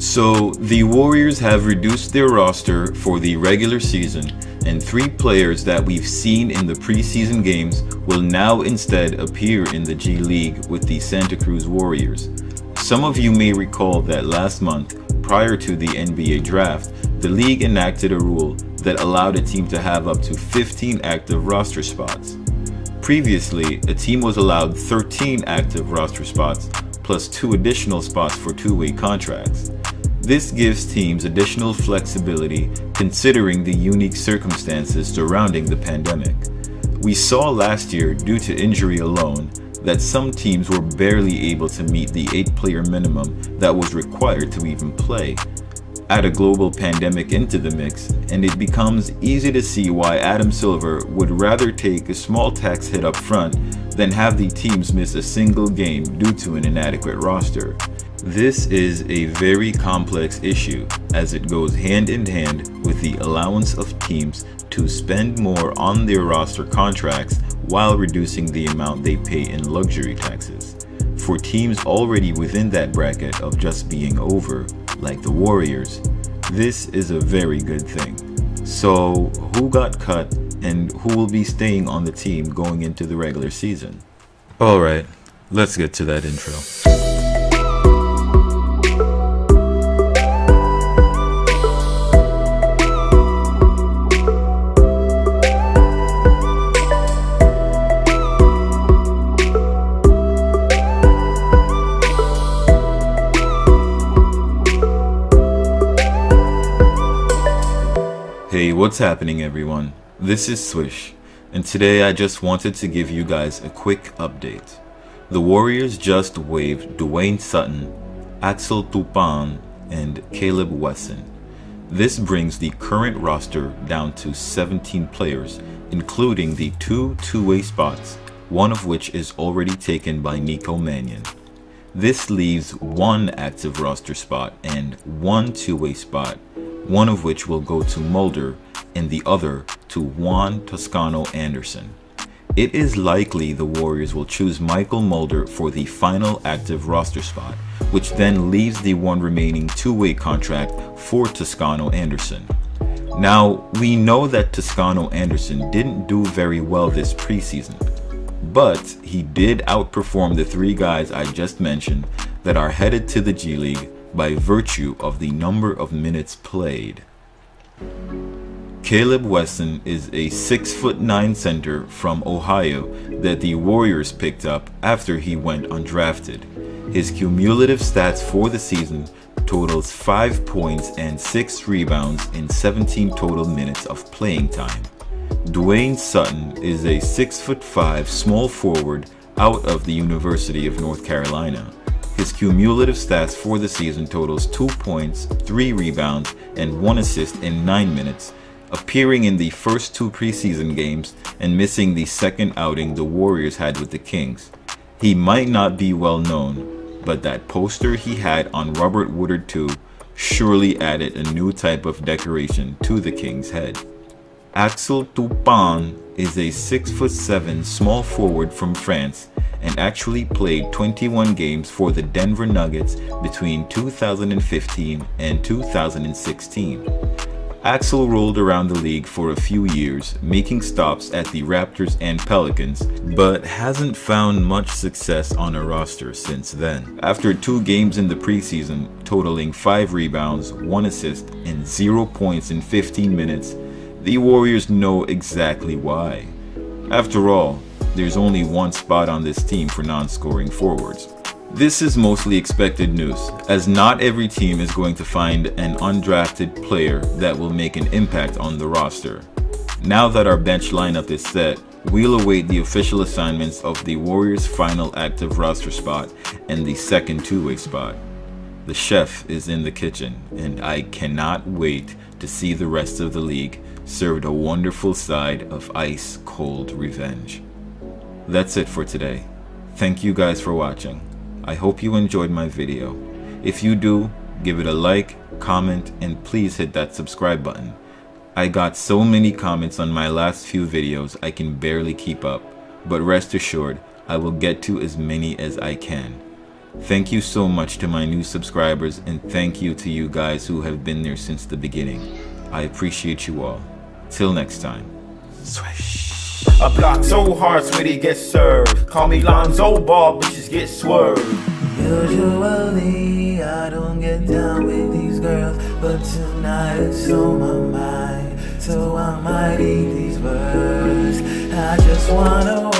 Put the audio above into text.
So the Warriors have reduced their roster for the regular season, and 3 players that we've seen in the preseason games will now instead appear in the G League with the Santa Cruz Warriors. Some of you may recall that last month, prior to the NBA draft, the league enacted a rule that allowed a team to have up to 15 active roster spots. Previously, a team was allowed 13 active roster spots plus 2 additional spots for 2-way contracts. This gives teams additional flexibility considering the unique circumstances surrounding the pandemic. We saw last year, due to injury alone, that some teams were barely able to meet the 8-player minimum that was required to even play. Add a global pandemic into the mix, and it becomes easy to see why Adam Silver would rather take a small tax hit up front than have the teams miss a single game due to an inadequate roster. This is a very complex issue, as it goes hand in hand with the allowance of teams to spend more on their roster contracts while reducing the amount they pay in luxury taxes. For teams already within that bracket of just being over, like the Warriors, this is a very good thing. So who got cut and who will be staying on the team going into the regular season? Alright, let's get to that intro. Hey, what's happening everyone? This is Swish, and today I just wanted to give you guys a quick update. The Warriors just waived Duane Sutton, Axel Tupan, and Caleb Weston. This brings the current roster down to 17 players, including the 2 two-way spots, one of which is already taken by Nico Mannion. This leaves 1 active roster spot and 1 two-way spot, one of which will go to Mulder and the other to Toscano-anderson. It is likely the Warriors will choose Michael Mulder for the final active roster spot, which then leaves the 1 remaining two-way contract for Toscano-anderson. Now, we know that Toscano-anderson didn't do very well this preseason, but he did outperform the 3 guys I just mentioned that are headed to the G League by virtue of the number of minutes played. Caleb Weston is a 6'9" center from Ohio that the Warriors picked up after he went undrafted. His cumulative stats for the season totals 5 points and 6 rebounds in 17 total minutes of playing time. Duane Sutton is a 6'5" small forward out of the University of North Carolina. His cumulative stats for the season totals 2 points, 3 rebounds, and 1 assist in 9 minutes, appearing in the first 2 preseason games and missing the second outing the Warriors had with the Kings. He might not be well known, but that poster he had on Robert Woodard 2 surely added a new type of decoration to the Kings' head. Axel Tupan is a 6'7" small forward from France and actually played 21 games for the Denver Nuggets between 2015 and 2016. Axel rolled around the league for a few years, making stops at the Raptors and Pelicans, but hasn't found much success on a roster since then. After 2 games in the preseason, totaling 5 rebounds, 1 assist, and 0 points in 15 minutes, the Warriors know exactly why. After all, there's only 1 spot on this team for non-scoring forwards. This is mostly expected news, as not every team is going to find an undrafted player that will make an impact on the roster. Now that our bench lineup is set, we'll await the official assignments of the Warriors' final active roster spot and the second two-way spot. The chef is in the kitchen, and I cannot wait to see the rest of the league served a wonderful side of ice-cold revenge. That's it for today. Thank you guys for watching. I hope you enjoyed my video. If you do, give it a like, comment, and please hit that subscribe button. I got so many comments on my last few videos I can barely keep up, but rest assured I will get to as many as I can. Thank you so much to my new subscribers, and thank you to you guys who have been there since the beginning. I appreciate you all. Till next time. Swish. A block so hard, Smitty gets served. Call me Lonzo Ball, bitches get swerved. Usually I don't get down with these girls, but tonight it's on my mind, so I might eat these words. I just wanna